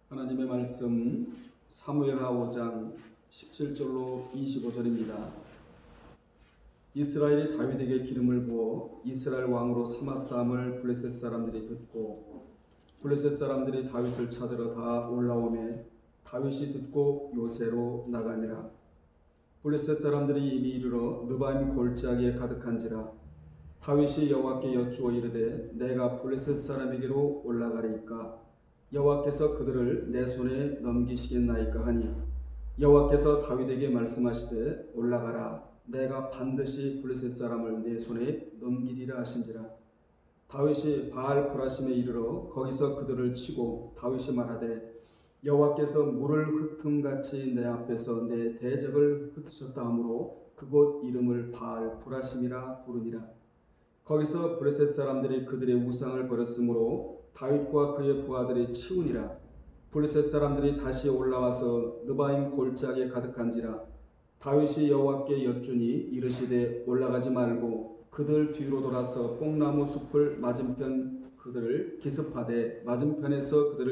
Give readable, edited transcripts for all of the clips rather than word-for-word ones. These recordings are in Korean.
하나님의 말씀 사무엘하 5장 17절로 25절입니다. 이스라엘이 다윗에게 기름을 부어 이스라엘 왕으로 삼았다함을 블레셋 사람들이 듣고 블레셋 사람들이 다윗을 찾으러 다 올라오매 다윗이 듣고 요새로 나가니라. 블레셋 사람들이 이미 이르러 느바임 골짜기에 가득한지라. 다윗이 여호와께 여쭈어 이르되 내가 블레셋 사람에게로 올라가리이까 여호와께서 그들을 내 손에 넘기시겠나이까 하니 여호와께서 다윗에게 말씀하시되 올라가라 내가 반드시 블레셋 사람을 내 손에 넘기리라 하신지라. 다윗이 바알 브라심에 이르러 거기서 그들을 치고 다윗이 말하되 여호와께서 물을 흩음같이 내 앞에서 내 대적을 흩으셨다 하므로 그곳 이름을 바알 브라심이라 부르니라. 거기서 블레셋 사람들이 그들의 우상을 버렸으므로 다윗과 그의 부하들이 치우니라. 블레셋 사람들이 다시 올라와서 느바임 골짜기에 가득한지라. 다윗이 여호와께 여쭈니 이르시되 올라가지 말고 그들 뒤로 돌아서 뽕나무 숲을 맞은편에서 그들을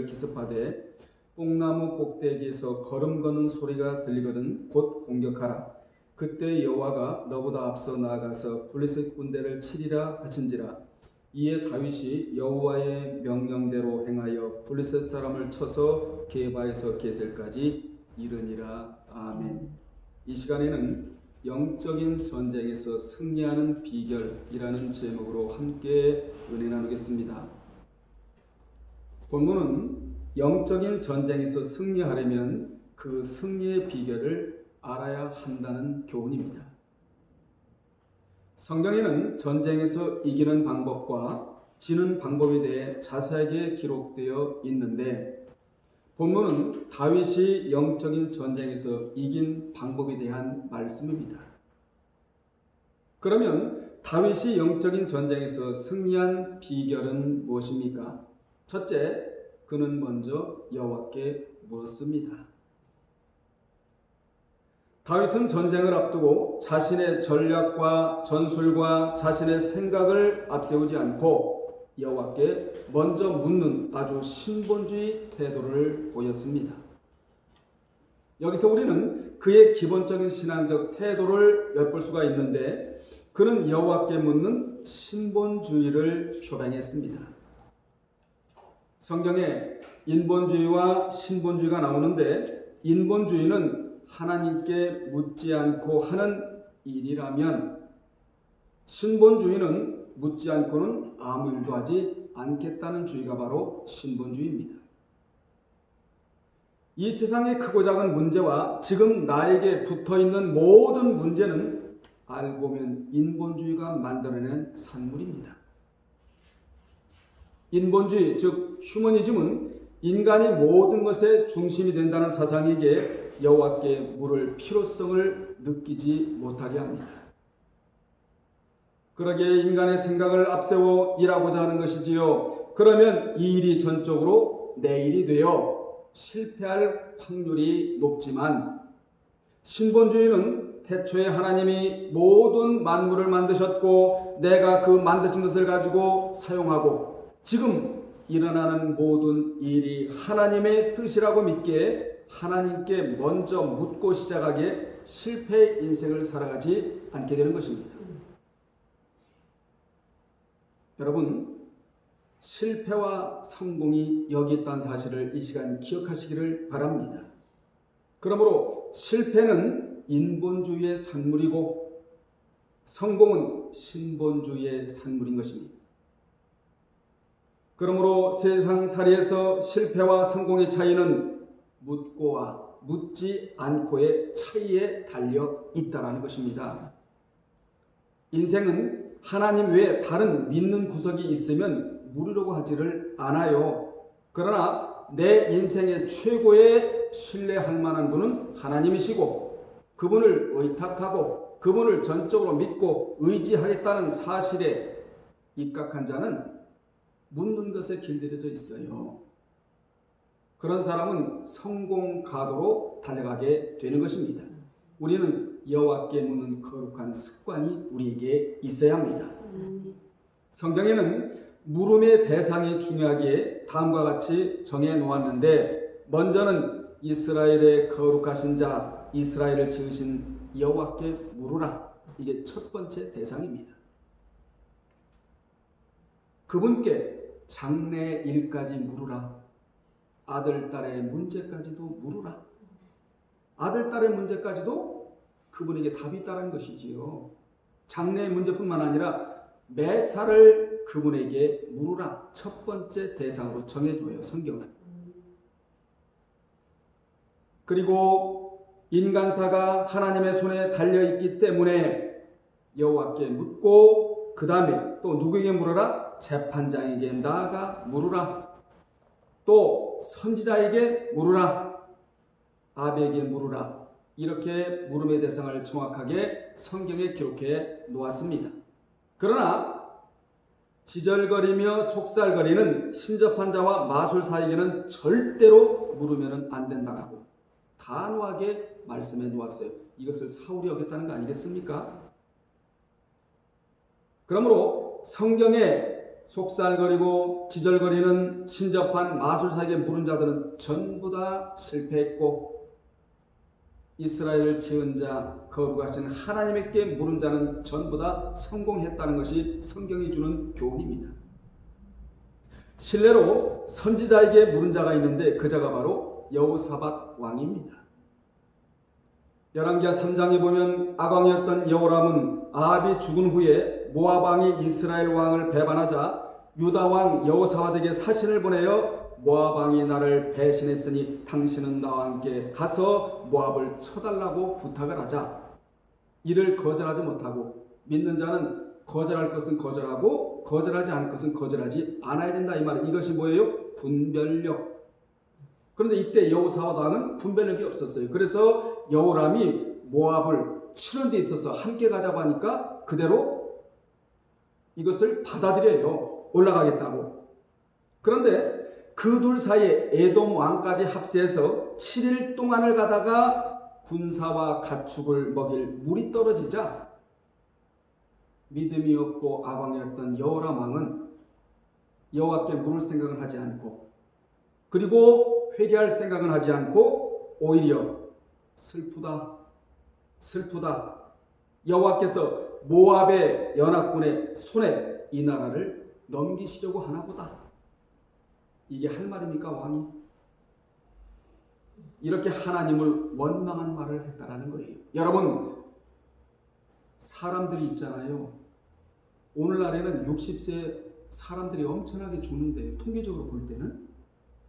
기습하되 뽕나무 꼭대기에서 걸음 걷는 소리가 들리거든 곧 공격하라. 그때 여호와가 너보다 앞서 나아가서 블레셋 군대를 치리라 하신지라. 이에 다윗이 여호와의 명령대로 행하여 블레셋 사람을 쳐서 게바에서 게셀까지 이르니라. 아멘. 이 시간에는 영적인 전쟁에서 승리하는 비결이라는 제목으로 함께 은혜 나누겠습니다. 본문은 영적인 전쟁에서 승리하려면 그 승리의 비결을 알아야 한다는 교훈입니다. 성경에는 전쟁에서 이기는 방법과 지는 방법에 대해 자세하게 기록되어 있는데 본문은 다윗이 영적인 전쟁에서 이긴 방법에 대한 말씀입니다. 그러면 다윗이 영적인 전쟁에서 승리한 비결은 무엇입니까? 첫째, 그는 먼저 여호와께 물었습니다. 다윗은 전쟁을 앞두고 자신의 전략과 전술과 자신의 생각을 앞세우지 않고 여호와께 먼저 묻는 아주 신본주의 태도를 보였습니다. 여기서 우리는 그의 기본적인 신앙적 태도를 엿볼 수가 있는데 그는 여호와께 묻는 신본주의를 표방했습니다. 성경에 인본주의와 신본주의가 나오는데 인본주의는 하나님께 묻지 않고 하는 일이라면 신본주의는 묻지 않고는 아무 일도 하지 않겠다는 주의가 바로 신본주의입니다. 이 세상의 크고 작은 문제와 지금 나에게 붙어있는 모든 문제는 알고 보면 인본주의가 만들어낸 산물입니다. 인본주의, 즉 휴머니즘은 인간이 모든 것의 중심이 된다는 사상에게 여호와께 물을 필요성을 느끼지 못하게 합니다. 그러기에 인간의 생각을 앞세워 일하고자 하는 것이지요. 그러면 이 일이 전적으로 내 일이 되어 실패할 확률이 높지만 신본주의는 태초에 하나님이 모든 만물을 만드셨고 내가 그 만드신 것을 가지고 사용하고 지금 일어나는 모든 일이 하나님의 뜻이라고 믿기에 하나님께 먼저 묻고 시작하기에 실패의 인생을 살아가지 않게 되는 것입니다. 여러분, 실패와 성공이 여기 있다는 사실을 이 시간 기억하시기를 바랍니다. 그러므로 실패는 인본주의의 산물이고 성공은 신본주의의 산물인 것입니다. 그러므로 세상살이에서 실패와 성공의 차이는 묻고와 묻지 않고의 차이에 달려 있다는 것입니다. 인생은 하나님 외에 다른 믿는 구석이 있으면 물으려고 하지를 않아요. 그러나 내 인생의 최고의 신뢰할 만한 분은 하나님이시고 그분을 의탁하고 그분을 전적으로 믿고 의지하겠다는 사실에 입각한 자는 묻는 것에 길들여져 있어요. 그런 사람은 성공가도로 달려가게 되는 것입니다. 우리는 여호와께 묻는 거룩한 습관이 우리에게 있어야 합니다. 성경에는 물음의 대상이 중요하기에 다음과 같이 정해 놓았는데 먼저는 이스라엘의 거룩하신 자 이스라엘을 지으신 여호와께 물으라. 이게 첫 번째 대상입니다. 그분께 장래 일까지 물으라. 아들, 딸의 문제까지도 물으라. 아들, 딸의 문제까지도 그분에게 답이 있다는 것이지요. 장래의 문제뿐만 아니라 매사를 그분에게 물으라. 첫 번째 대상으로 정해줘요, 성경은. 그리고 인간사가 하나님의 손에 달려있기 때문에 여호와께 묻고 그 다음에 또 누구에게 물으라? 재판장에게 나아가 물으라. 또 선지자에게 물으라. 아비에게 물으라. 이렇게 물음의 대상을 정확하게 성경에 기록해 놓았습니다. 그러나 지절거리며 속살거리는 신접한 자와 마술사에게는 절대로 물으면 안 된다라고 단호하게 말씀해 놓았어요. 이것을 사울이 어겼다는 거 아니겠습니까? 그러므로 성경에 속살거리고 지절거리는 신접한 마술사에게 물은 자들은 전부 다 실패했고, 이스라엘을 지은 자 거룩하신 하나님께 물은 자는 전부 다 성공했다는 것이 성경이 주는 교훈입니다. 실례로 선지자에게 물은 자가 있는데 그 자가 바로 여호사밧 왕입니다. 열왕기하 3장에 보면 악왕이었던 여호람은 아합이 죽은 후에 모압 왕이 이스라엘 왕을 배반하자 유다 왕 여호사밧에게 사신을 보내어 모압 왕이 나를 배신했으니 당신은 나와 함께 가서 모압을 쳐달라고 부탁을 하자 이를 거절하지 못하고, 믿는 자는 거절할 것은 거절하고 거절하지 않을 것은 거절하지 않아야 된다. 이 말은 이것이 뭐예요? 분별력. 그런데 이때 여호사밧 왕은 분별력이 없었어요. 그래서 여호람이 모압을 치는 데 있어서 함께 가자고 하니까 그대로 이것을 받아들여요. 올라가겠다고. 그런데 그 둘 사이에 에돔 왕까지 합세해서 7일 동안을 가다가 군사와 가축을 먹일 물이 떨어지자 믿음이 없고 악왕이었던 여호람 왕은 여호와께 물을 생각을 하지 않고, 그리고 회개할 생각은 하지 않고 오히려 슬프다 여호와께서 모압의 연합군의 손에 이 나라를 넘기시려고 하나보다. 이게 할 말입니까, 왕이? 이렇게 하나님을 원망한 말을 했다라는 거예요. 여러분, 사람들이 있잖아요. 오늘날에는 60세 사람들이 엄청나게 죽는데요. 통계적으로 볼 때는.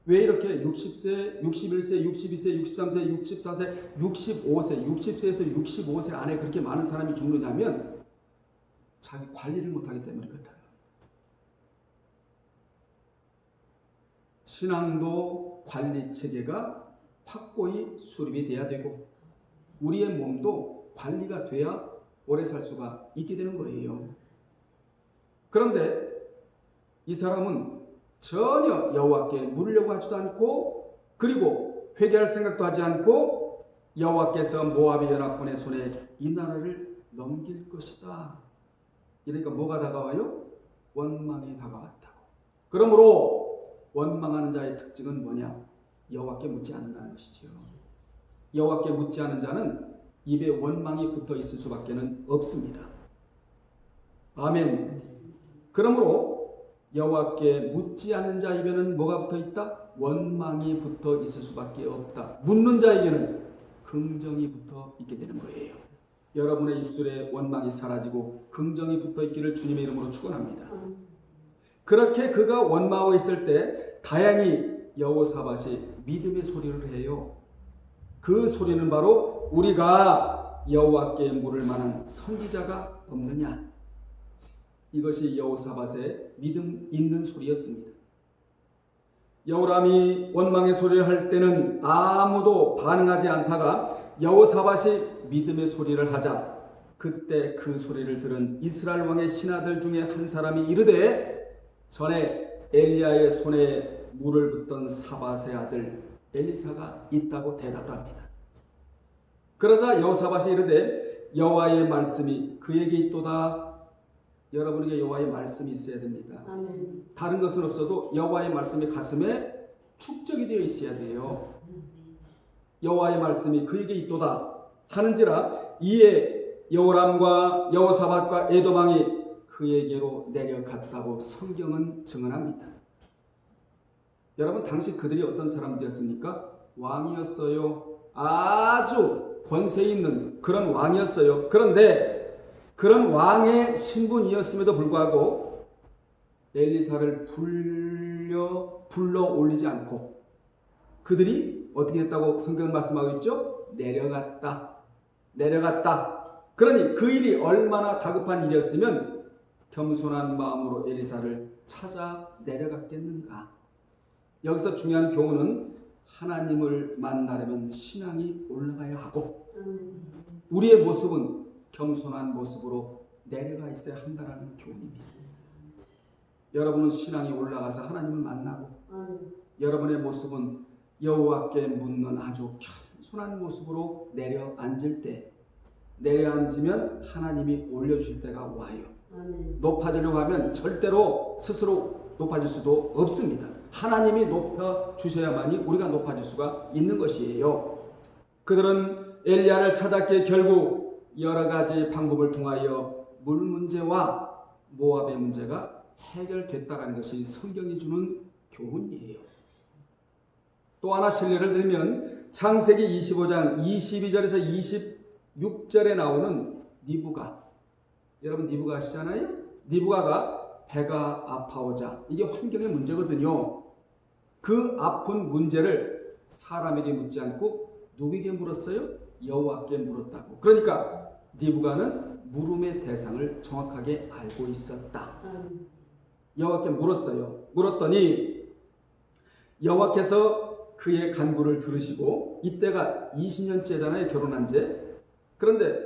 왜 이렇게 60세, 61세, 62세, 63세, 64세, 65세, 60세에서 65세 안에 그렇게 많은 사람이 죽느냐면 자기 관리를 못하기 때문에 그렇다. 신앙도 관리 체계가 확고히 수립이 돼야 되고, 우리의 몸도 관리가 돼야 오래 살 수가 있게 되는 거예요. 그런데 이 사람은 전혀 여호와께 물으려고 하지도 않고, 그리고 회개할 생각도 하지 않고, 여호와께서 모압의 연합군의 손에 이 나라를 넘길 것이다. 이러니까 뭐가 다가와요? 원망이 다가왔다고. 그러므로 원망하는 자의 특징은 뭐냐? 여호와께 묻지 않는다는 것이죠. 여호와께 묻지 않은 자는 입에 원망이 붙어 있을 수밖에 없습니다. 아멘. 그러므로 여호와께 묻지 않는 자 입에는 뭐가 붙어 있다? 원망이 붙어 있을 수밖에 없다. 묻는 자에게는 긍정이 붙어 있게 되는 거예요. 여러분의 입술에 원망이 사라지고 긍정이 붙어 있기를 주님의 이름으로 축원합니다. 그렇게 그가 원망하고 있을 때 다행히 여호사밧이 믿음의 소리를 해요. 그 소리는 바로 우리가 여호와께 물을 만한 선지자가 없느냐. 이것이 여호사밧의 믿음 있는 소리였습니다. 여호람이 원망의 소리를 할 때는 아무도 반응하지 않다가 여호사밧이 믿음의 소리를 하자 그때 그 소리를 들은 이스라엘 왕의 신하들 중에 한 사람이 이르되 전에 엘리야의 손에 물을 붓던 사밧의 아들 엘리사가 있다고 대답을 합니다. 그러자 여호사밧이 이르되 여호와의 말씀이 그에게 있도다. 여러분에게 여호와의 말씀이 있어야 됩니다. 아멘. 다른 것은 없어도 여호와의 말씀이 가슴에 축적이 되어 있어야 돼요. 여호와의 말씀이 그에게 있도다 하는지라 이에 여호람과 여호사밧과 에돔왕이 그에게로 내려갔다고 성경은 증언합니다. 여러분, 당시 그들이 어떤 사람들이었습니까? 왕이었어요. 아주 권세 있는 그런 왕이었어요. 그런데 그런 왕의 신분이었음에도 불구하고 엘리사를 불러 올리지 않고 그들이 어떻게 했다고 성경은 말씀하고 있죠? 내려갔다. 그러니 그 일이 얼마나 다급한 일이었으면 겸손한 마음으로 엘리사를 찾아 내려갔겠는가. 여기서 중요한 교훈은 하나님을 만나려면 신앙이 올라가야 하고 우리의 모습은 겸손한 모습으로 내려가 있어야 한다는 교훈입니다. 여러분은 신앙이 올라가서 하나님을 만나고 여러분의 모습은 여호와께 묻는 아주 겸손한 모습으로 내려앉을 때, 내려앉으면 하나님이 올려줄 때가 와요. 높아지려고 하면 절대로 스스로 높아질 수도 없습니다. 하나님이 높여주셔야만이 우리가 높아질 수가 있는 것이에요. 그들은 엘리야를 찾았기에 결국 여러 가지 방법을 통하여 물 문제와 모압의 문제가 해결됐다는 것이 성경이 주는 교훈이에요. 또 하나 실례를 들면 창세기 25장 22절에서 26절에 나오는 니브가, 여러분 니브가 아시잖아요? 니브가가 배가 아파오자, 이게 환경의 문제거든요. 그 아픈 문제를 사람에게 묻지 않고 누구에게 물었어요? 여호와께 물었다고. 그러니까 니브가는 물음의 대상을 정확하게 알고 있었다. 여호와께 물었어요. 물었더니 여호와께서 그의 간구를 들으시고, 이때가 20년째잖아요, 결혼한 지. 그런데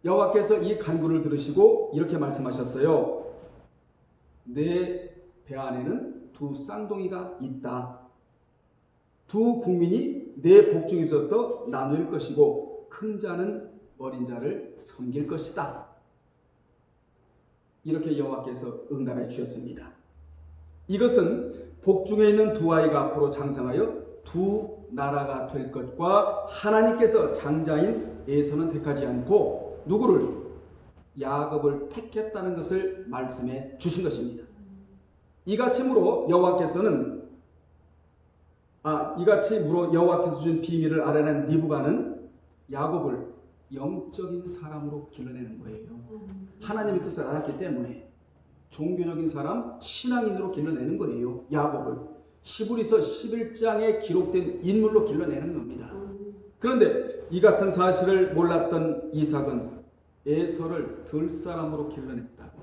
여호와께서 이 간구를 들으시고 이렇게 말씀하셨어요. 내 배 안에는 두 쌍둥이가 있다. 두 국민이 내 복중에서부터 나눌 것이고 큰 자는 어린 자를 섬길 것이다. 이렇게 여호와께서 응답해 주셨습니다. 이것은 복중에 있는 두 아이가 앞으로 장성하여 두 나라가 될 것과 하나님께서 장자인 에서는 택하지 않고 누구를? 야곱을 택했다는 것을 말씀해 주신 것입니다. 이같이 물어 여호와께서 준 비밀을 알아낸 니브가는 야곱을 영적인 사람으로 길러내는 거예요. 하나님의 뜻을 알았기 때문에 종교적인 사람, 신앙인으로 길러내는 거예요. 야곱을 히브리서 11장에 기록된 인물로 길러내는 겁니다. 그런데 이 같은 사실을 몰랐던 이삭은 에서를 들사람으로 길러냈다고.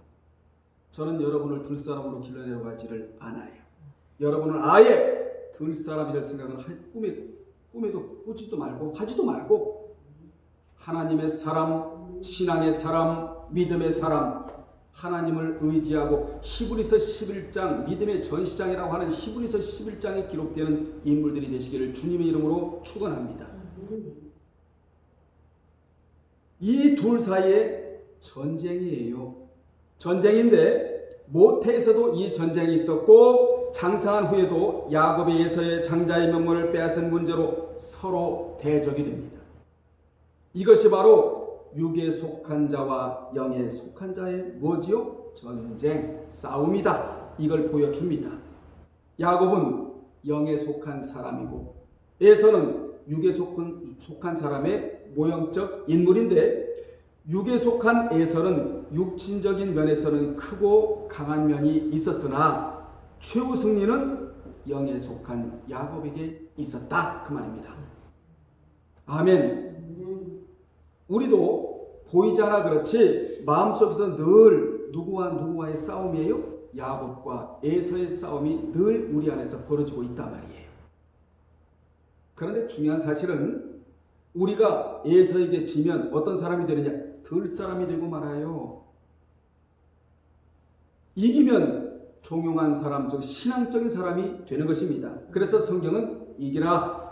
저는 여러분을 들사람으로 길러내려고 하지를 않아요. 여러분은 아예 들사람이 될 생각은 꿈에도 꾸지도 말고 하지도 말고 하나님의 사람, 신앙의 사람, 믿음의 사람, 하나님을 의지하고 히브리서 11장, 믿음의 전시장이라고 하는 히브리서 11장에 기록되는 인물들이 되시기를 주님의 이름으로 축원합니다. 이 둘 사이에 전쟁이에요. 전쟁인데 모태에서도 이 전쟁이 있었고 장사한 후에도 야곱의 에서의 장자의 명분을 빼앗은 문제로 서로 대적이 됩니다. 이것이 바로 육에 속한 자와 영에 속한 자의 뭐지요? 전쟁, 싸움이다. 이걸 보여줍니다. 야곱은 영에 속한 사람이고 에서는 육에 속한 사람의 모형적 인물인데, 육에 속한 에서는 육신적인 면에서는 크고 강한 면이 있었으나 최후 승리는 영에 속한 야곱에게 있었다, 그 말입니다. 아멘. 우리도 보이지 않아 그렇지 마음속에서 늘 누구와의 싸움이에요? 야곱과 에서의 싸움이 늘 우리 안에서 벌어지고 있단 말이에요. 그런데 중요한 사실은 우리가 에서에게 지면 어떤 사람이 되느냐? 들 사람이 되고 말아요. 이기면 종용한 사람, 즉 신앙적인 사람이 되는 것입니다. 그래서 성경은 이기라,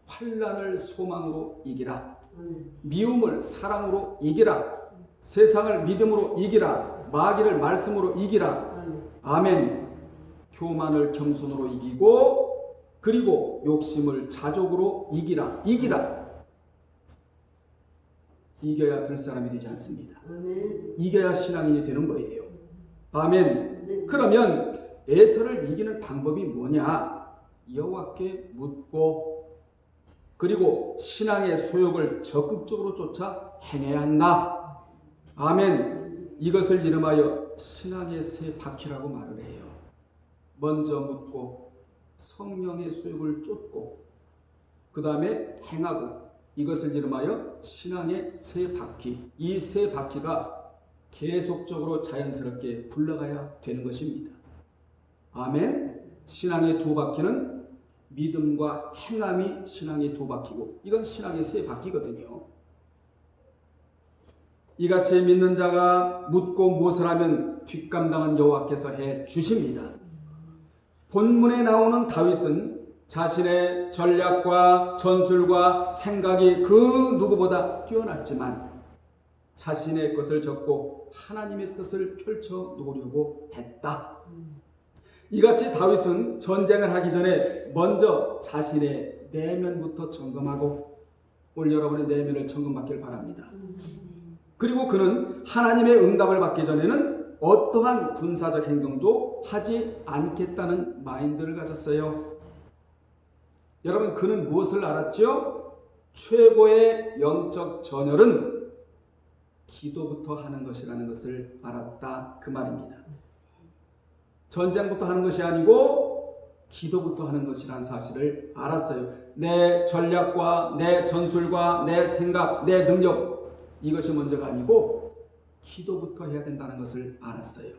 환난을 소망으로 이기라, 미움을 사랑으로 이기라, 세상을 믿음으로 이기라, 마귀를 말씀으로 이기라. 아멘. 교만을 겸손으로 이기고 그리고 욕심을 자족으로 이기라. 이겨야 될 사람이 되지 않습니다. 이겨야 신앙인이 되는 거예요. 아멘. 그러면 에서를 이기는 방법이 뭐냐? 여호와께 묻고 그리고 신앙의 소욕을 적극적으로 쫓아 행해야 한다. 아멘. 이것을 이름하여 신앙의 세 바퀴라고 말을 해요. 먼저 묻고 성령의 소욕을 쫓고 그 다음에 행하고 이것을 이름하여 신앙의 세 바퀴. 이 세 바퀴가 계속적으로 자연스럽게 굴러가야 되는 것입니다. 아멘. 신앙의 두 바퀴는 믿음과 행함이 신앙의 두 바퀴고 이건 신앙의 세 바퀴거든요. 이같이 믿는 자가 묻고 무엇을 하면 뒷감당은 여호와께서 해 주십니다. 본문에 나오는 다윗은 자신의 전략과 전술과 생각이 그 누구보다 뛰어났지만 자신의 것을 접고 하나님의 뜻을 펼쳐 놓으려고 했다. 이같이 다윗은 전쟁을 하기 전에 먼저 자신의 내면부터 점검하고 오늘 여러분의 내면을 점검받기를 바랍니다. 그리고 그는 하나님의 응답을 받기 전에는 어떠한 군사적 행동도 하지 않겠다는 마인드를 가졌어요. 여러분, 그는 무엇을 알았죠? 최고의 영적 전열은 기도부터 하는 것이라는 것을 알았다, 그 말입니다. 전쟁부터 하는 것이 아니고 기도부터 하는 것이라는 사실을 알았어요. 내 전략과 내 전술과 내 생각, 내 능력 이것이 먼저가 아니고 기도부터 해야 된다는 것을 알았어요.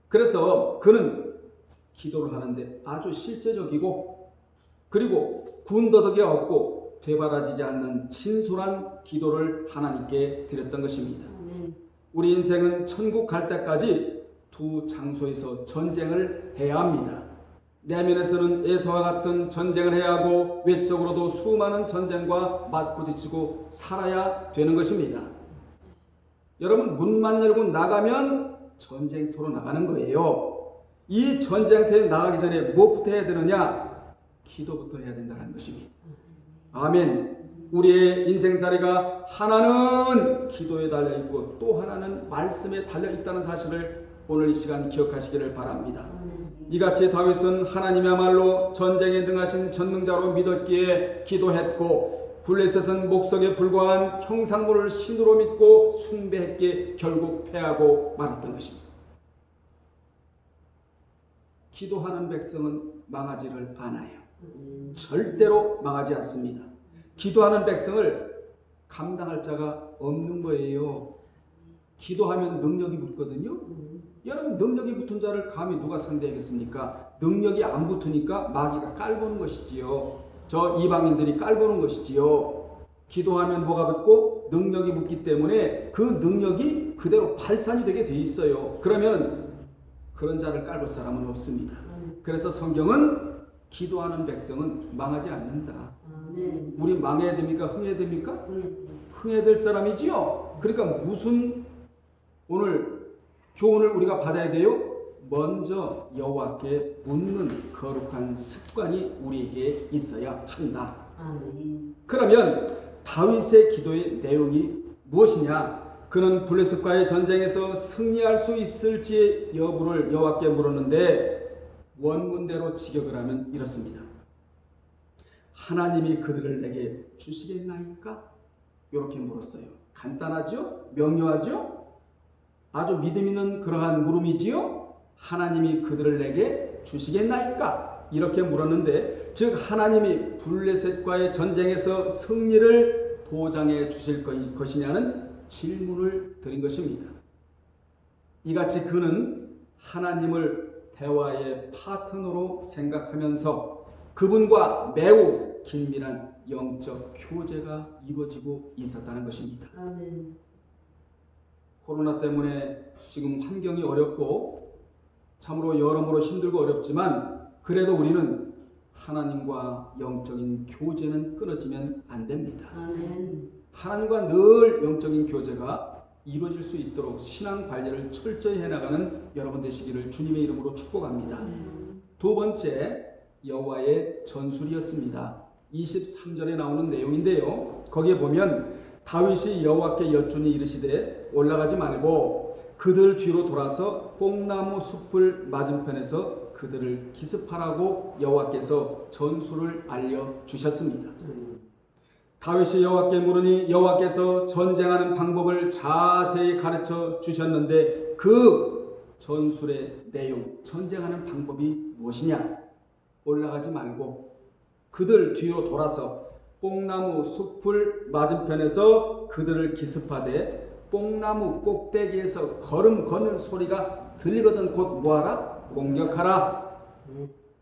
그래서 그는 기도를 하는데 아주 실제적이고 그리고 군더더기 없고 되바라지지 않는 진솔한 기도를 하나님께 드렸던 것입니다. 우리 인생은 천국 갈 때까지 두 장소에서 전쟁을 해야 합니다. 내면에서는 에서와 같은 전쟁을 해야 하고 외적으로도 수많은 전쟁과 맞부딪히고 살아야 되는 것입니다. 여러분, 문만 열고 나가면 전쟁터로 나가는 거예요. 이 전쟁터에 나가기 전에 무엇부터 해야 되느냐? 기도부터 해야 된다는 것입니다. 아멘. 우리의 인생살이가 하나는 기도에 달려있고 또 하나는 말씀에 달려있다는 사실을 오늘 이 시간 기억하시기를 바랍니다. 이같이 다윗은 하나님이야말로 전쟁에 능하신 전능자로 믿었기에 기도했고 블레셋은 목석에 불과한 형상물을 신으로 믿고 숭배했기에 결국 패하고 말았던 것입니다. 기도하는 백성은 망하지를 않아요. 절대로 망하지 않습니다. 기도하는 백성을 감당할 자가 없는 거예요. 기도하면 능력이 붙거든요. 여러분, 능력이 붙은 자를 감히 누가 상대하겠습니까? 능력이 안 붙으니까 마귀가 깔보는 것이지요. 저 이방인들이 깔보는 것이지요. 기도하면 뭐가 붙고 능력이 붙기 때문에 그 능력이 그대로 발산이 되게 돼 있어요. 그러면 그런 자를 깔볼 사람은 없습니다. 그래서 성경은 기도하는 백성은 망하지 않는다. 우리 망해야 됩니까? 흥해야 됩니까? 흥해야 될 사람이지요. 그러니까 무슨 오늘 교훈을 우리가 받아야 돼요? 먼저 여호와께 묻는 거룩한 습관이 우리에게 있어야 한다. 그러면 다윗의 기도의 내용이 무엇이냐? 그는 블레셋과의 전쟁에서 승리할 수 있을지의 여부를 여호와께 물었는데 원문대로 직역을 하면 이렇습니다. 하나님이 그들을 내게 주시겠나이까? 이렇게 물었어요. 간단하죠? 명료하죠? 아주 믿음 있는 그러한 물음이지요? 하나님이 그들을 내게 주시겠나이까? 이렇게 물었는데 즉 하나님이 블레셋과의 전쟁에서 승리를 보장해 주실 것이냐는 질문을 드린 것입니다. 이같이 그는 하나님을 대화의 파트너로 생각하면서 그분과 매우 긴밀한 영적 교제가 이루어지고 있었다는 것입니다. 아멘. 코로나 때문에 지금 환경이 어렵고 참으로 여러모로 힘들고 어렵지만 그래도 우리는 하나님과 영적인 교제는 끊어지면 안 됩니다. 아멘. 하나님과 늘 영적인 교제가 이루어질 수 있도록 신앙 관리를 철저히 해나가는 여러분 되시기를 주님의 이름으로 축복합니다. 두 번째 여호와의 전술이었습니다. 23절에 나오는 내용인데요. 거기에 보면 다윗이 여호와께 여쭈니 이르시되 올라가지 말고 그들 뒤로 돌아서 뽕나무 숲을 맞은편에서 그들을 기습하라고 여호와께서 전술을 알려주셨습니다. 다윗이 여호와께 물으니 여호와께서 전쟁하는 방법을 자세히 가르쳐 주셨는데 그 전술의 내용, 전쟁하는 방법이 무엇이냐? 올라가지 말고 그들 뒤로 돌아서 뽕나무 숲을 맞은편에서 그들을 기습하되 뽕나무 꼭대기에서 걸음 걷는 소리가 들리거든 곧 뭐하라? 공격하라.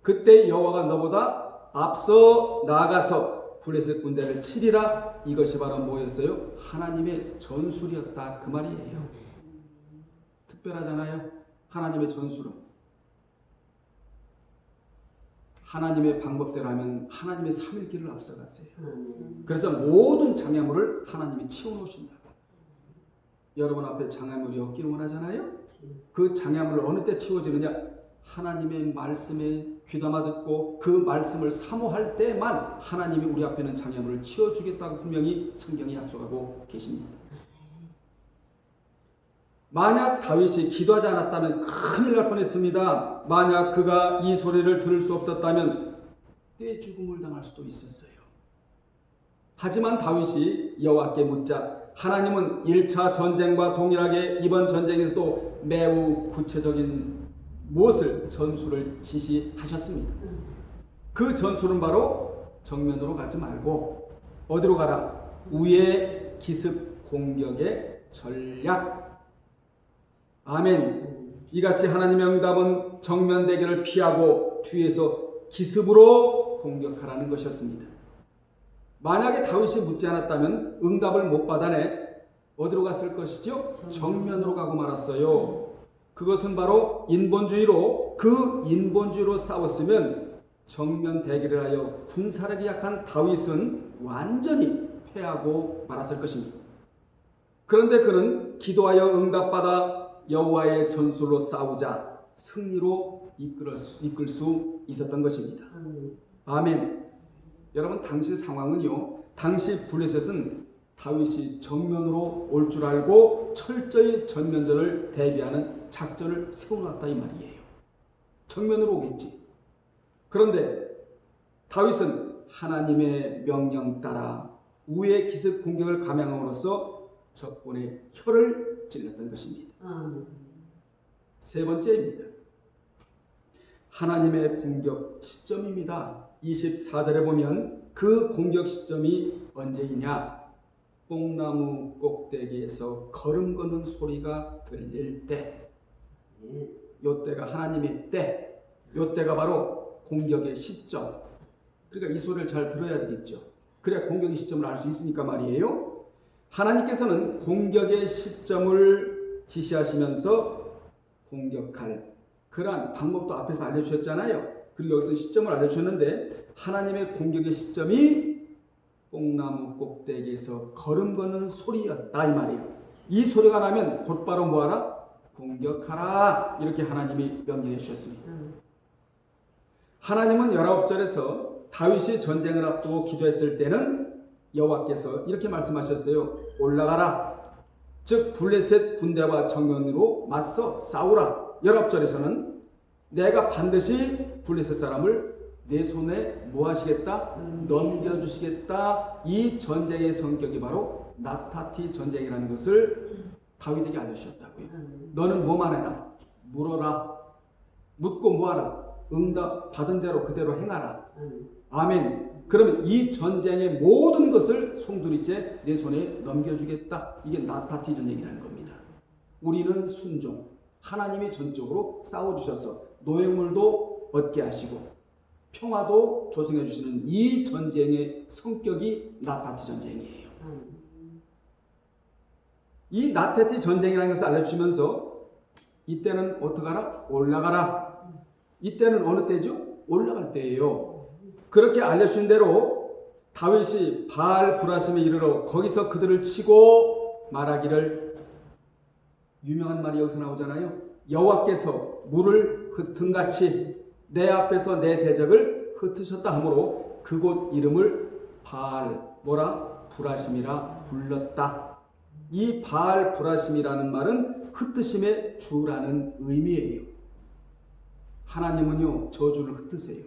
그때 여호와가 너보다 앞서 나아가서 블레셋 군대를 치리라. 이것이 바로 뭐였어요? 하나님의 전술이었다 그 말이에요. 특별하잖아요. 하나님의 전술은 하나님의 방법대로 하면 하나님의 3일길을 앞서갔어요. 그래서 모든 장애물을 하나님이 치워놓으신다. 여러분 앞에 장애물이 없기를 원하잖아요. 그 장애물을 어느 때 치워지느냐? 하나님의 말씀에 귀담아 듣고 그 말씀을 사모할 때만 하나님이 우리 앞에 있는 장애물을 치워주겠다고 분명히 성경이 약속하고 계십니다. 만약 다윗이 기도하지 않았다면 큰일 날 뻔했습니다. 만약 그가 이 소리를 들을 수 없었다면 떼 죽음을 당할 수도 있었어요. 하지만 다윗이 여호와께 묻자 하나님은 1차 전쟁과 동일하게 이번 전쟁에서도 매우 구체적인 무엇을 전술을 지시하셨습니다. 그 전술은 바로 정면으로 가지 말고 어디로 가라? 우의 기습 공격의 전략. 아멘. 이같이 하나님의 응답은 정면 대결을 피하고 뒤에서 기습으로 공격하라는 것이었습니다. 만약에 다윗이 묻지 않았다면 응답을 못 받아내 어디로 갔을 것이죠? 정면으로 가고 말았어요. 그것은 바로 인본주의로 그 인본주의로 싸웠으면 정면 대결을 하여 군사력이 약한 다윗은 완전히 패하고 말았을 것입니다. 그런데 그는 기도하여 응답받아 여호와의 전술로 싸우자 승리로 이끌 수 있었던 것입니다. 아멘. 여러분 당시 상황은요. 당시 블레셋은 다윗이 정면으로 올 줄 알고 철저히 전면전을 대비하는 작전을 세워놨다 이 말이에요. 정면으로 오겠지. 그런데 다윗은 하나님의 명령 따라 우의 기습 공격을 감행함으로써 적군의 혀를 찔렀던 것입니다. 세 번째입니다. 하나님의 공격 시점입니다. 24절에 보면 그 공격 시점이 언제이냐? 뽕나무 꼭대기에서 걸음 걷는 소리가 들릴 때, 요때가 하나님의 때, 요때가 바로 공격의 시점. 그러니까 이 소리를 잘 들어야 되겠죠. 그래야 공격의 시점을 알 수 있으니까 말이에요. 하나님께서는 공격의 시점을 지시하시면서 공격할 그러한 방법도 앞에서 알려주셨잖아요. 그리고 여기서 시점을 알려주셨는데 하나님의 공격의 시점이 뽕나무 꼭대기에서 걸음 걷는 소리였다 이 말이에요. 이 소리가 나면 곧바로 뭐하라? 공격하라. 이렇게 하나님이 명령해 주셨습니다. 하나님은 19절에서 다윗이 전쟁을 앞두고 기도했을 때는 여호와께서 이렇게 말씀하셨어요. 올라가라. 즉 블레셋 군대와 정면으로 맞서 싸우라. 19절에서는 내가 반드시 블레셋 사람을 내 손에 뭐 하시겠다? 넘겨주시겠다. 이 전쟁의 성격이 바로 나타티 전쟁이라는 것을 다윗에게 알려주셨다고요. 너는 뭐만 해라? 물어라. 묻고 뭐하라? 응답 받은 대로 그대로 행하라. 아멘. 그러면 이 전쟁의 모든 것을 송두리째 내 손에 넘겨주겠다. 이게 나타티 전쟁이라는 겁니다. 우리는 순종. 하나님이 전적으로 싸워주셔서 노획물도 얻게 하시고 평화도 조성해 주시는 이 전쟁의 성격이 나타티 전쟁이에요. 이 나타티 전쟁이라는 것을 알려주시면서 이때는 어떻게 하라? 올라가라. 이때는 어느 때죠? 올라갈 때예요. 그렇게 알려주신 대로 다윗이 바알 브라심에 이르러 거기서 그들을 치고 말하기를 유명한 말이 여기서 나오잖아요. 여호와께서 물을 흩은같이 내 앞에서 내 대적을 흩으셨다 하므로 그곳 이름을 바알 브라심이라 불렀다. 이 바알 브라심이라는 말은 흩으심의 주라는 의미예요. 하나님은요 저주를 흩으세요.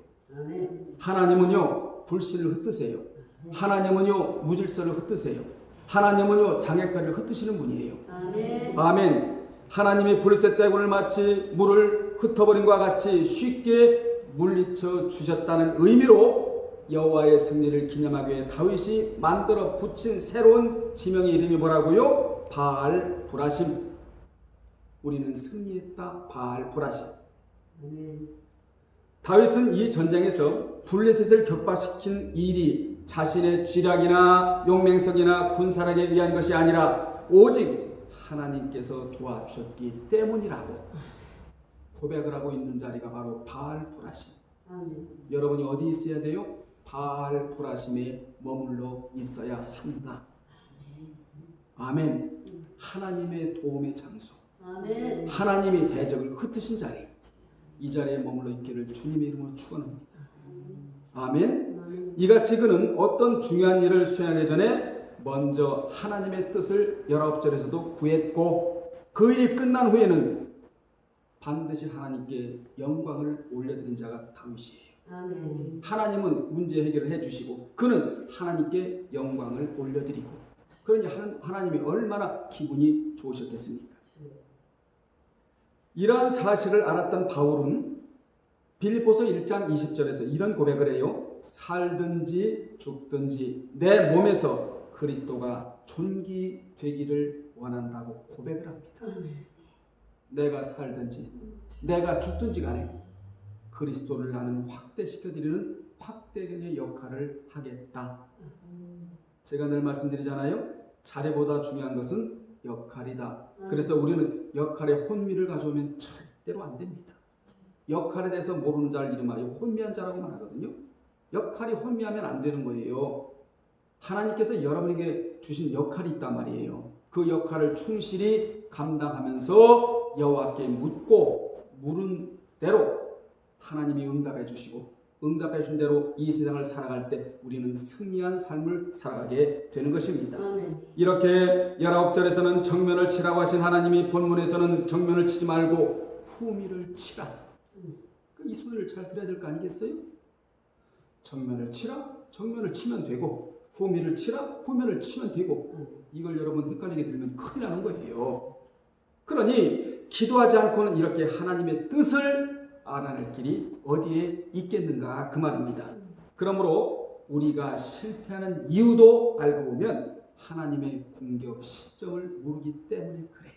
하나님은요 불신을 흩으세요. 하나님은요 무질서를 흩으세요. 하나님은요 장애까지를 흩으시는 분이에요. 아멘. 하나님이 블레셋 대군을 마치 물을 흩어버린 것과 같이 쉽게 물리쳐 주셨다는 의미로 여호와의 승리를 기념하기 위해 다윗이 만들어 붙인 새로운 지명의 이름이 뭐라고요? 바알 브라심. 우리는 승리했다. 바알 브라심. 다윗은 이 전쟁에서 블레셋을 격파시킨 일이 자신의 지략이나 용맹성이나 군사력에 의한 것이 아니라 오직 하나님께서 도와주셨기 때문이라고 고백을 하고 있는 자리가 바로 바알 브라심. 여러분이 어디 있어야 돼요? 바알 브라심에 머물러 있어야 합니다. 아멘. 하나님의 도움의 장소. 아멘. 하나님이 대적을 흩으신 자리. 이 자리에 머물러 있기를 주님의 이름으로 축원합니다. 아멘. 이같이 그는 어떤 중요한 일을 수행하기 전에 먼저 하나님의 뜻을 19절에서도 구했고 그 일이 끝난 후에는 반드시 하나님께 영광을 올려드린 자가 다윗이에요. 아멘. 하나님은 문제 해결을 해주시고 그는 하나님께 영광을 올려드리고 그러니 하나님이 얼마나 기분이 좋으셨겠습니까? 이러한 사실을 알았던 바울은 빌립보서 1장 20절에서 이런 고백을 해요. 살든지 죽든지 내 몸에서 그리스도가 존귀되기를 원한다고 고백을 합니다. 내가 살든지 내가 죽든지 간에 그리스도를 나는 확대시켜드리는 확대견의 역할을 하겠다. 제가 늘 말씀드리잖아요. 자리보다 중요한 것은 역할이다. 그래서 우리는 역할의 혼미를 가져오면 절대로 안 됩니다. 역할에 대해서 모르는 자를 이름하여 혼미한 자라고만 하거든요. 역할이 혼미하면 안 되는 거예요. 하나님께서 여러분에게 주신 역할이 있단 말이에요. 그 역할을 충실히 감당하면서 여호와께 묻고 물은 대로 하나님이 응답해 주시고 응답해 준 대로 이 세상을 살아갈 때 우리는 승리한 삶을 살아가게 되는 것입니다. 이렇게 19절에서는 정면을 치라고 하신 하나님이 본문에서는 정면을 치지 말고 후미를 치라. 이 소리를 잘 들어야 될 거 아니겠어요? 정면을 치라? 정면을 치면 되고 후미를 치라? 후면을 치면 되고 이걸 여러분 헷갈리게 들으면 큰일 나는 거예요. 그러니 기도하지 않고는 이렇게 하나님의 뜻을 알아낼 길이 어디에 있겠는가 그 말입니다. 그러므로 우리가 실패하는 이유도 알고 보면 하나님의 공격 시점을 모르기 때문에 그래요.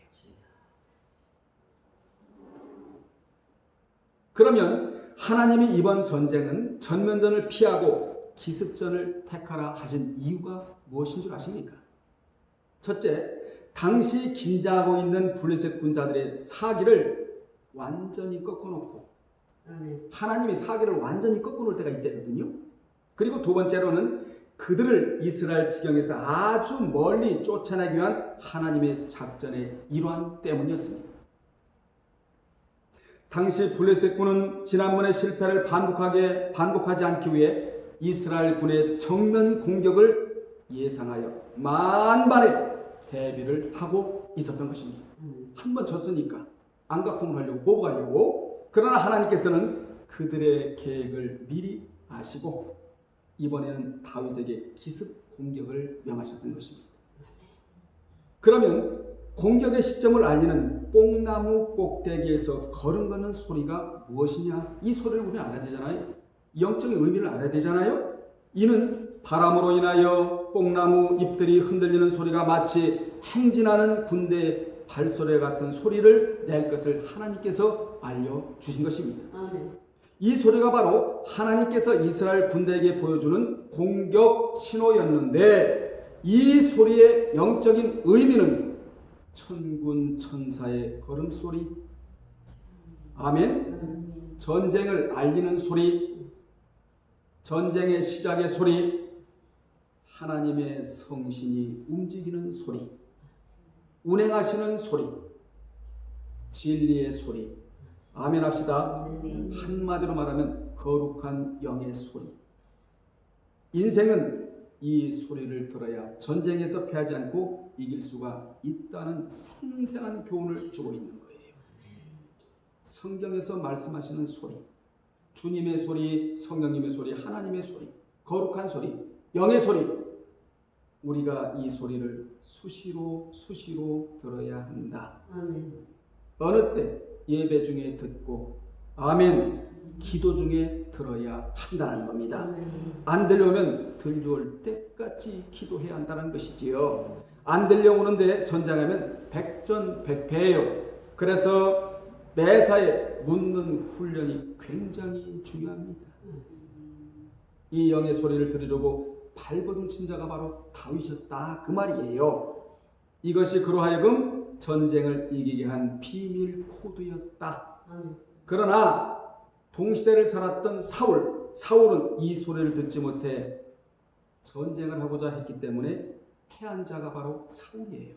그러면 하나님이 이번 전쟁은 전면전을 피하고 기습전을 택하라 하신 이유가 무엇인 줄 아십니까? 첫째, 당시 긴장하고 있는 블레셋 군사들의 사기를 완전히 꺾어놓고 하나님이 사기를 완전히 꺾어놓을 때가 있대거든요. 그리고 두 번째로는 그들을 이스라엘 지경에서 아주 멀리 쫓아내기 위한 하나님의 작전의 일환 때문이었습니다. 당시 블레셋 군은 지난번의 실패를 반복하지 않기 위해 이스라엘 군의 정면 공격을 예상하여 만반의 대비를 하고 있었던 것입니다. 한번 졌으니까 안가품을 하려고 보복하려고. 그러나 하나님께서는 그들의 계획을 미리 아시고 이번에는 다윗에게 기습 공격을 명하셨던 것입니다. 그러면 공격의 시점을 알리는 뽕나무 꼭대기에서 걸음걷는 소리가 무엇이냐? 이 소리를 우리는 알아야 되잖아요. 영적인 의미를 알아야 되잖아요. 이는 바람으로 인하여 뽕나무 잎들이 흔들리는 소리가 마치 행진하는 군대의 발소리 같은 소리를 낼 것을 하나님께서 알려주신 것입니다. 이 소리가 바로 하나님께서 이스라엘 군대에게 보여주는 공격 신호였는데 이 소리의 영적인 의미는 천군 천사의 걸음소리, 아멘. 전쟁을 알리는 소리, 전쟁의 시작의 소리, 하나님의 성신이 움직이는 소리, 운행하시는 소리, 진리의 소리, 아멘 합시다. 아멘. 한마디로 말하면 거룩한 영의 소리. 인생은 이 소리를 들어야 전쟁에서 패하지 않고 이길 수가 있다는 생생한 교훈을 주고 있는 거예요. 성경에서 말씀하시는 소리, 주님의 소리, 성령님의 소리, 하나님의 소리, 거룩한 소리, 영의 소리, 우리가 이 소리를 수시로 들어야 한다. 아멘. 어느 때 예배 중에 듣고 아멘 기도 중에 들어야 한다는 겁니다. 아멘. 안 들려오면 들려올 때까지 기도해야 한다는 것이지요. 안 들려오는데 전쟁하면 백전백패예요. 그래서 매사에 묻는 훈련이 굉장히 중요합니다. 이 영의 소리를 들으려고 발버둥친 자가 바로 다윗이었다 그 말이에요. 이것이 그로 하여금 전쟁을 이기게 한 비밀 코드였다. 그러나 동시대를 살았던 사울은 이 소리를 듣지 못해 전쟁을 하고자 했기 때문에 패한 자가 바로 사울이에요.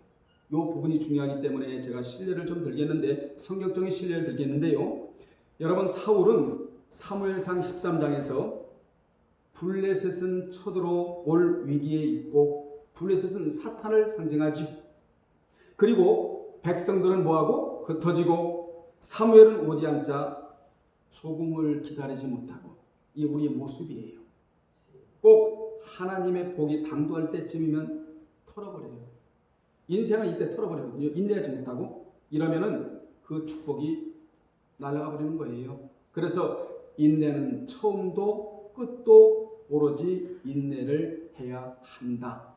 이 부분이 중요하기 때문에 제가 신뢰를 좀 들겠는데, 성경적인 신뢰를 들겠는데요. 여러분, 사울은 사무엘상 13장에서 블레셋은 쳐들어올 위기에 있고, 블레셋은 사탄을 상징하지. 그리고 백성들은 뭐하고 흩어지고 사무엘은 오지 않자 조금을 기다리지 못하고, 이 우리의 모습이에요. 꼭 하나님의 복이 당도할 때쯤이면 털어버려요. 인생은 이때 털어버리거든요. 인내하지 못하고 이러면은 그 축복이 날아가 버리는 거예요. 그래서 인내는 처음도 끝도 오로지 인내를 해야 한다.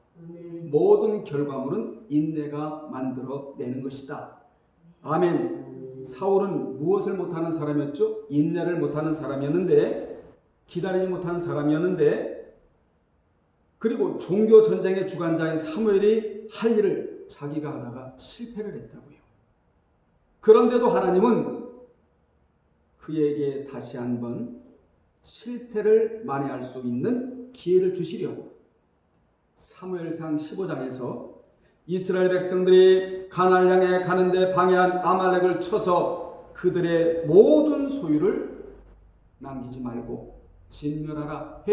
모든 결과물은 인내가 만들어내는 것이다. 아멘. 사울은 무엇을 못하는 사람이었죠? 인내를 못하는 사람이었는데, 기다리지 못하는 사람이었는데, 그리고 종교 전쟁의 주관자인 사무엘이 할 일을 자기가 하다가 실패를 했다고요. 그런데도 하나님은 그에게 다시 한번 실패를 만회할 수 있는 기회를 주시려고 사무엘상 15장에서 이스라엘 백성들이 가나안을 향해 가는데 방해한 아말렉을 쳐서 그들의 모든 소유를 남기지 말고 진멸하라.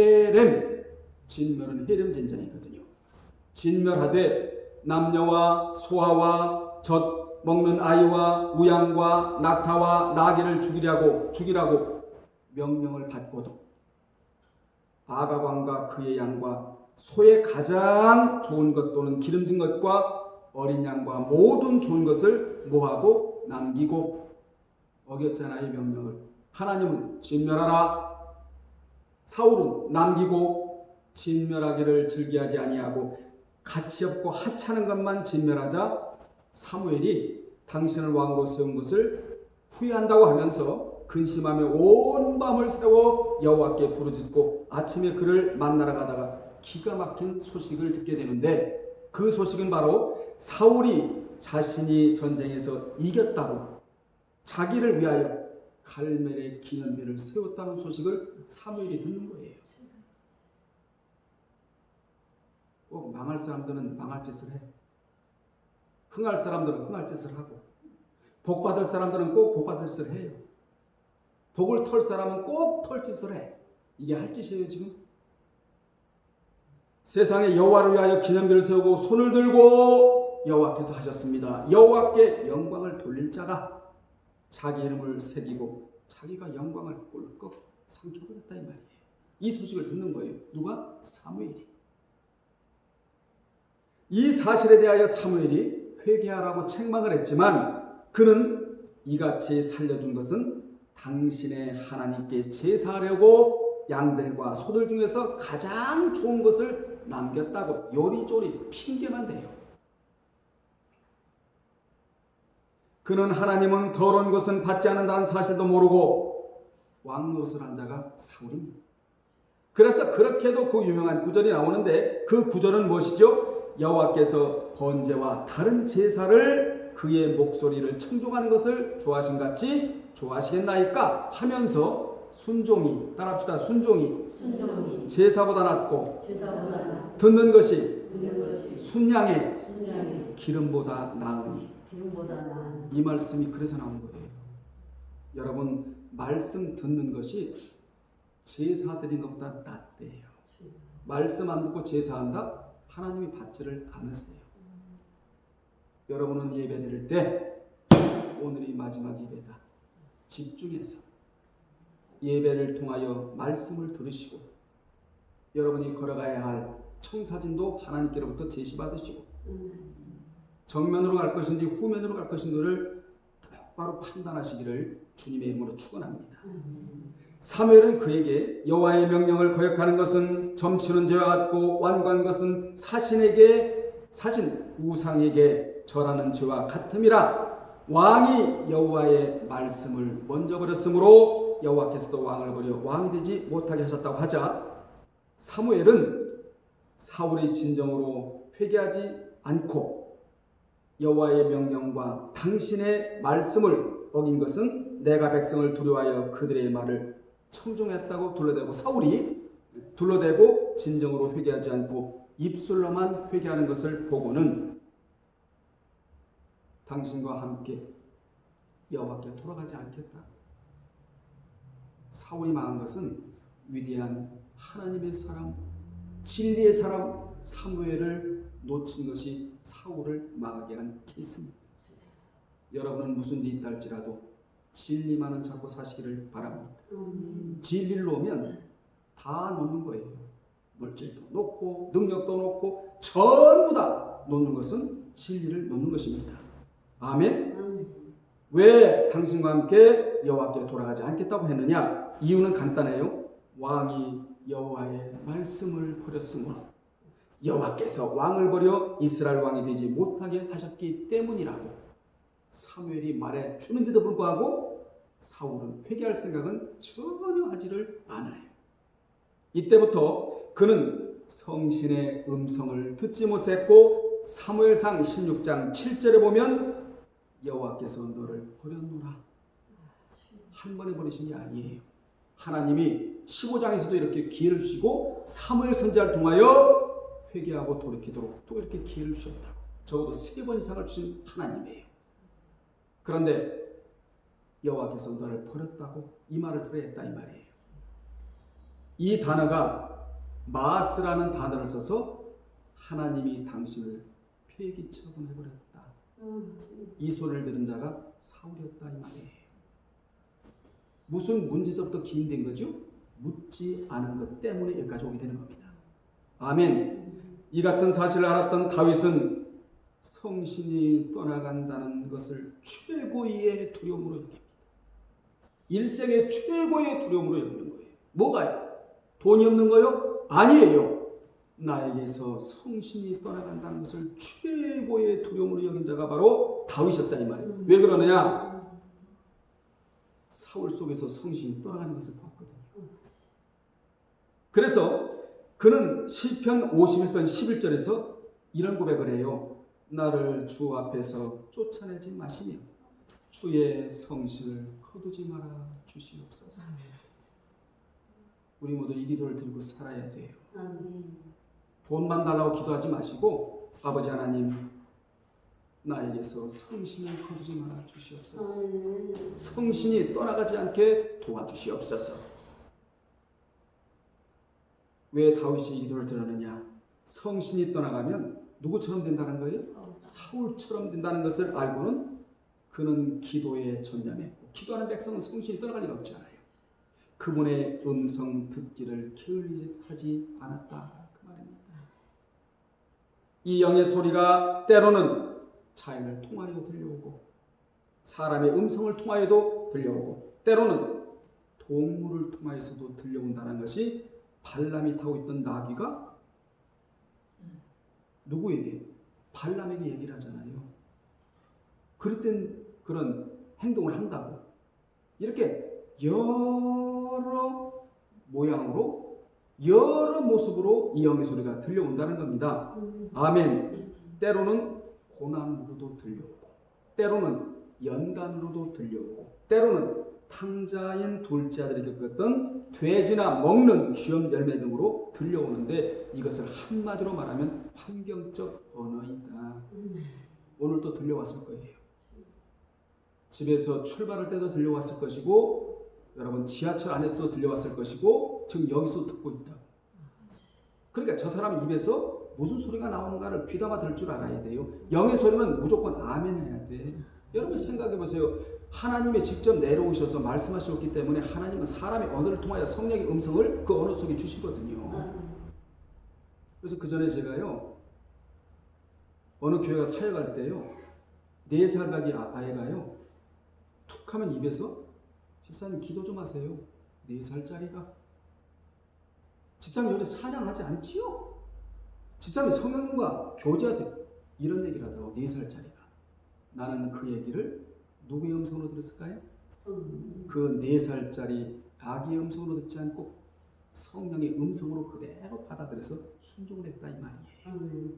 진멸은 헤렘 전쟁이거든요. 진멸하되 남녀와 소아와 젖 먹는 아이와 우양과 낙타와 나귀를 죽이라고 명령을 받고도 아각 왕과 그의 양과 소의 가장 좋은 것 또는 기름진 것과 어린 양과 모든 좋은 것을 뭐하고 남기고 어겼잖아요. 이 명령을. 하나님은 진멸하라. 사울은 남기고 진멸하기를 즐기하지 아니하고 가치 없고 하찮은 것만 진멸하자 사무엘이 당신을 왕으로 세운 것을 후회한다고 하면서 근심하며 온 밤을 새워 여호와께 부르짖고 아침에 그를 만나러 가다가 기가 막힌 소식을 듣게 되는데, 그 소식은 바로 사울이 자신이 전쟁에서 이겼다고 자기를 위하여 갈멜의 기념비를 세웠다는 소식을 사무엘이 듣는 거예요. 꼭 망할 사람들은 망할 짓을 해. 흥할 사람들은 흥할 짓을 하고, 복 받을 사람들은 꼭 복 받을 짓을 해요. 복을 털 사람은 꼭 털 짓을 해. 이게 할 짓이에요. 지금 세상에 여호와를 위하여 기념비를 세우고 손을 들고 여호와께서 하셨습니다. 여호와께 영광을 돌릴 자가 자기 이름을 새기고 자기가 영광을 꿀꺽 삼켜버렸다 이 말이에요. 이 소식을 듣는 거예요. 누가? 사무엘이. 이 사실에 대하여 사무엘이 회개하라고 책망을 했지만, 그는 이같이 살려준 것은 당신의 하나님께 제사하려고 양들과 소들 중에서 가장 좋은 것을 남겼다고 요리조리 핑계만 대요. 그는 하나님은 더러운 것은 받지 않는다는 사실도 모르고 왕노릇을 한 자가 사울입니다. 그래서 그렇게도 그 유명한 구절이 나오는데, 그 구절은 무엇이죠? 여호와께서 번제와 다른 제사를 그의 목소리를 청종하는 것을 좋아하신 같이 좋아하시겠나이까 하면서 순종이, 따라합시다. 순종이 제사보다 낫고 듣는 것이 순양의 기름보다 나으니. 이 말씀이 그래서 나온 거예요. 여러분, 말씀 듣는 것이 제사 드리는 것보다 낫대요. 말씀 안 듣고 제사한다? 하나님이 받지를 않으세요. 여러분은 예배 드릴 때 오늘이 마지막 예배다. 집중해서 예배를 통하여 말씀을 들으시고 여러분이 걸어가야 할 청사진도 하나님께로부터 제시받으시고 정면으로 갈 것인지 후면으로 갈 것인지를 똑바로 판단하시기를 주님의 이름으로 축원합니다. 사무엘은 그에게 여호와의 명령을 거역하는 것은 점치는 죄와 같고 완고한 것은 사신 우상에게 절하는 죄와 같음이라. 왕이 여호와의 말씀을 먼저 버렸으므로 여호와께서도 왕을 버려 왕이 되지 못하게 하셨다고 하자 사무엘은 사울의 진정으로 회개하지 않고 여호와의 명령과 당신의 말씀을 어긴 것은 내가 백성을 두려워하여 그들의 말을 청종했다고 둘러대고 사울이 둘러대고 진정으로 회개하지 않고 입술로만 회개하는 것을 보고는 당신과 함께 여호와께 돌아가지 않겠다. 사울이 망한 것은 위대한 하나님의 사람, 진리의 사람 사무엘을 놓친 것이 사울을 망하게 한 케이스입니다. 여러분은 무슨 일이 있다 할지라도 진리만은 잡고 사시기를 바랍니다. 진리를 놓으면 다 놓는 거예요. 물질도 놓고 능력도 놓고 전부 다 놓는 것은 진리를 놓는 것입니다. 아멘. 왜 당신과 함께 여호와께 돌아가지 않겠다고 했느냐? 이유는 간단해요. 왕이 여호와의 말씀을 버렸으므로 여호와께서 왕을 버려 이스라엘 왕이 되지 못하게 하셨기 때문이라고 사무엘이 말해 주는데도 불구하고 사울은 회개할 생각은 전혀 하지를 않아요. 이때부터 그는 성신의 음성을 듣지 못했고 사무엘상 16장 7절에 보면 여호와께서 너를 버렸노라. 한 번에 버리신 게 아니에요. 하나님이 15장에서도 이렇게 기회를 주시고 사무엘 선지자를 통하여 회개하고 돌이키도록 또 이렇게 기회를 주셨다. 적어도 3번 이상을 주신 하나님이에요. 그런데 여호와께서 너를 버렸다고 이 말을 들어야 했다 이 말이에요. 이 단어가 마스라는 단어를 써서 하나님이 당신을 폐기 처분해버렸다. 이 소리를 들은 자가 사울이었다 이 말이에요. 무슨 문제서부터 기인된 거죠? 묻지 않은 것 때문에 여기까지 오게 되는 겁니다. 아멘. 이 같은 사실을 알았던 다윗은 성신이 떠나간다는 것을 최고의 두려움으로 여깁니다. 일생의 최고의 두려움으로 여기는 거예요. 뭐가요? 돈이 없는 거요? 아니에요. 나에게서 성신이 떠나간다는 것을 최고의 두려움으로 여긴 자가 바로 다윗이었다 이 말이에요. 왜 그러느냐? 사울 속에서 성신이 떠나가는 것을 봤거든요. 그래서 그는 시편 51편 11절에서 이런 고백을 해요. 나를 주 앞에서 쫓아내지 마시며 주의 성신을 거두지 마라 주시옵소서. 우리 모두 이 기도를 들고 살아야 돼요. 돈만 달라고 기도하지 마시고 아버지 하나님 나에게서 성신을 거두지 말아 주시옵소서. 성신이 떠나가지 않게 도와주시옵소서. 왜 다윗이 이 기도를 들었느냐? 성신이 떠나가면 누구처럼 된다는 거예요? 사울처럼 된다는 것을 알고는 그는 기도에 전념했고 기도하는 백성은 성신이 떠나갈 리가 없잖아요. 그분의 음성 듣기를 게을리하지 않았다 그 말입니다. 이 영의 소리가 때로는 자연을 통하여 들려오고 사람의 음성을 통하여도 들려오고 때로는 동물을 통하여서도 들려온다는 것이 발람이 타고 있던 나귀가 누구에게? 발람에게 얘기를 하잖아요. 그럴 땐 그런 행동을 한다고. 이렇게 여러 모양으로 여러 모습으로 이 영의 소리가 들려온다는 겁니다. 아멘. 때로는 고난으로도 들려오고 때로는 연단으로도 들려오고 때로는 탕자인 둘째 아들이 겪었던 돼지나 먹는 쥐염 열매 등으로 들려오는데 이것을 한마디로 말하면 환경적 언어이다. 오늘도 들려왔을 거예요. 집에서 출발할 때도 들려왔을 것이고 여러분 지하철 안에서도 들려왔을 것이고 지금 여기서 듣고 있다. 그러니까 저 사람 입에서 무슨 소리가 나오는가를 귀담아 들을 줄 알아야 돼요. 영의 소리는 무조건 아멘 해야 돼. 여러분 생각해 보세요. 하나님이 직접 내려오셔서 말씀하셨기 때문에 하나님은 사람의 언어를 통하여 성령의 음성을 그 언어 속에 주시거든요. 그래서 그 전에 제가요, 어느 교회가 사역할 때요, 4살 가기 아이가요, 툭 하면 입에서 집사님 기도 좀 하세요. 4살짜리가. 집사님 요새 찬양하지 않지요? 집사님 성령과 교제하세요. 이런 얘기를 하더라고. 4살짜리가. 나는 그 얘기를 누구의 음성으로 들었을까요? 그 4살짜리 아기의 음성으로 듣지 않고 성령의 음성으로 그대로 받아들여서 순종을 했다 이 말이에요.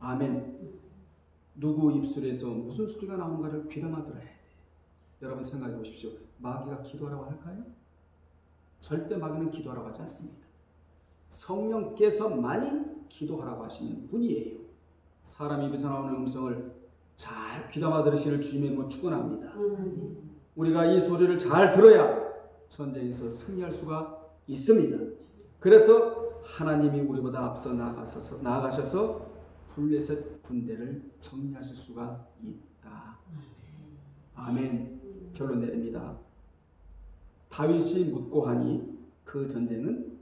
아멘. 누구 입술에서 무슨 소리가 나오는가를 귀담아 들어야 돼. 여러분 생각해 보십시오. 마귀가 기도하라고 할까요? 절대 마귀는 기도하라고 하지 않습니다. 성령께서만이 기도하라고 하시는 분이에요. 사람 입에서 나오는 음성을 잘 귀담아 들으시는 주님의 이름으로 축원합니다. 우리가 이 소리를 잘 들어야 전쟁에서 승리할 수가 있습니다. 그래서 하나님이 우리보다 앞서 나아가셔서 블레셋 군대를 정리하실 수가 있다. 아멘. 결론 내립니다. 다윗이 묻고 하니 그 전쟁은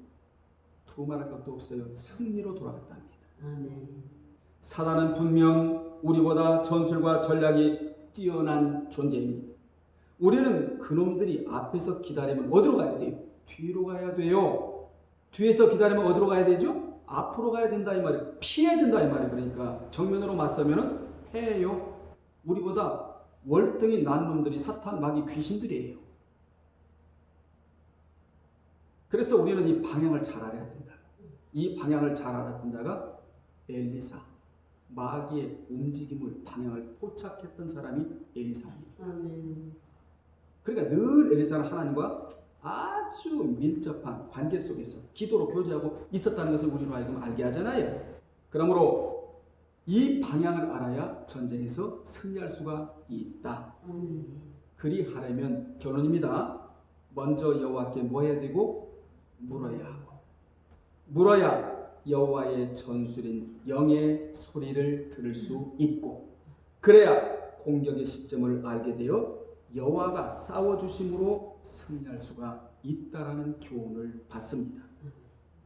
두말할 것도 없어요. 승리로 돌아갔답니다. 사단은 분명 우리보다 전술과 전략이 뛰어난 존재입니다. 우리는 그놈들이 앞에서 기다리면 어디로 가야 돼요? 뒤로 가야 돼요. 뒤에서 기다리면 어디로 가야 되죠? 앞으로 가야 된다 이 말이에요. 피해야 된다 이 말이에요. 그러니까 정면으로 맞서면 패해요. 우리보다 월등히 난 놈들이 사탄, 마귀, 귀신들이에요. 그래서 우리는 이 방향을 잘 알아야 된다. 이 방향을 잘 알았던 자가 엘리사, 마귀의 움직임을 방향을 포착했던 사람이 엘리사입니다. 그러니까 늘 엘리사는 하나님과 아주 밀접한 관계 속에서 기도로 교제하고 있었다는 것을 우리로 하여금 알게 하잖아요. 그러므로 이 방향을 알아야 전쟁에서 승리할 수가 있다. 그리하려면 결론입니다. 먼저 여호와께 뭐 해야 되고 물어야 하고, 물어야 여호와의 전술인 영의 소리를 들을 수 있고, 그래야 공격의 시점을 알게 되어 여호와가 싸워주심으로 승리할 수가 있다라는 교훈을 받습니다.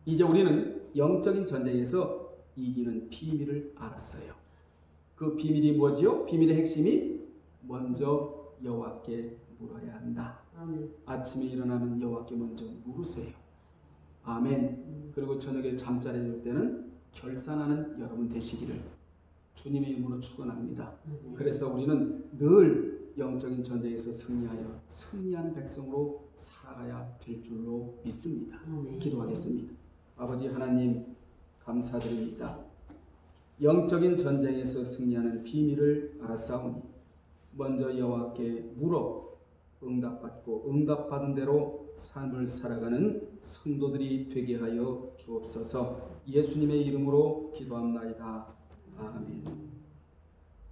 이제 우리는 영적인 전쟁에서 이기는 비밀을 알았어요. 그 비밀이 뭐지요? 비밀의 핵심이 먼저 여호와께 물어야 한다. 아침에 일어나면 여호와께 먼저 물으세요. 아멘. 그리고 저녁에 잠자리에 들 때는 결산하는 여러분 되시기를 주님의 이름으로 축원합니다. 그래서 우리는 늘 영적인 전쟁에서 승리하여 승리한 백성으로 살아가야 될 줄로 믿습니다. 기도하겠습니다. 아버지 하나님 감사드립니다. 영적인 전쟁에서 승리하는 비밀을 알았사오니 먼저 여호와께 물어 응답받고 응답받은 대로 삶을 살아가는 성도들이 되게 하여 주옵소서. 예수님의 이름으로 기도합나이다. 아멘.